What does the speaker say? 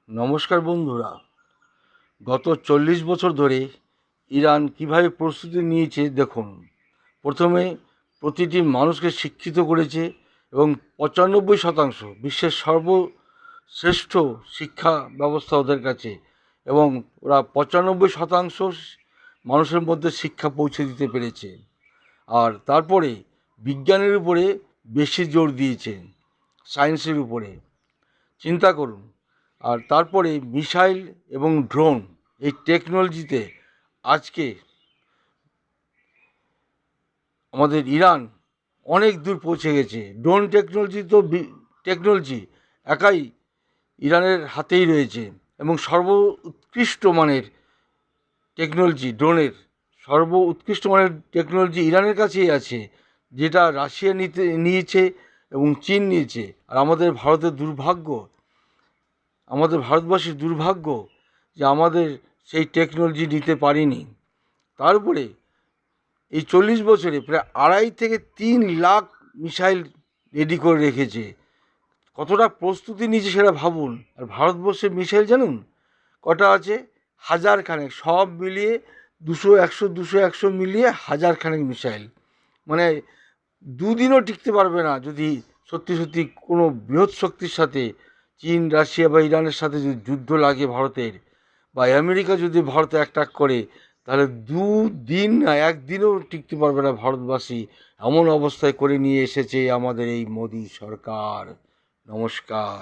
নমস্কার বন্ধুরা। গত 40 বছর ধরে ইরান কিভাবে প্রস্তুতি নিয়েছে দেখুন। প্রথমে প্রতিটি মানুষকে শিক্ষিত করেছে এবং 95% বিশ্বের সর্বশ্রেষ্ঠ শিক্ষা ব্যবস্থা ওদের কাছে, এবং ওরা 95% মানুষের মধ্যে শিক্ষা পৌঁছে দিতে পেরেছে। আর তারপরে বিজ্ঞানের উপরে বেশি জোর দিয়েছে, সায়েন্সের উপরে। চিন্তা করুন। আর তারপরে মিসাইল এবং ড্রোন, এই টেকনোলজিতে আজকে আমাদের ইরান অনেক দূর পৌঁছে গেছে। ড্রোন টেকনোলজি তো টেকনোলজি একাই ইরানের হাতেই রয়েছে, এবং সর্বোৎকৃষ্ট মানের টেকনোলজি, ড্রোনের উৎকৃষ্ট মানের টেকনোলজি ইরানের কাছেই আছে, যেটা রাশিয়া নিয়েছে এবং চীন নিয়েছে। আর আমাদের ভারতবাসীর দুর্ভাগ্য যে আমাদের সেই টেকনোলজি নিতে পারিনি। তার উপরে এই 40 বছরে প্রায় 2.5 থেকে 3 লাখ মিসাইল রেডি করে রেখেছে। কতটা প্রস্তুতি নিয়েছে সেটা ভাবুন। আর ভারতবর্ষের মিসাইল জানুন কটা আছে? 1000 খানেক, সব মিলিয়ে 200 100 মিলিয়ে 1000 খানেক মিসাইল। মানে দুদিনও টিকতে পারবে না যদি সত্যি সত্যি কোনো বৃহৎ শক্তির সাথে, চীন, রাশিয়া বা ইরানের সাথে যদি যুদ্ধ লাগে ভারতের, বা আমেরিকা যদি ভারতে অ্যাটাক করে, তাহলে 2 দিন না, একদিনও টিকতে পারবে না ভারতবাসী। এমন অবস্থায় করে নিয়ে এসেছে আমাদের এই মোদি সরকার। নমস্কার।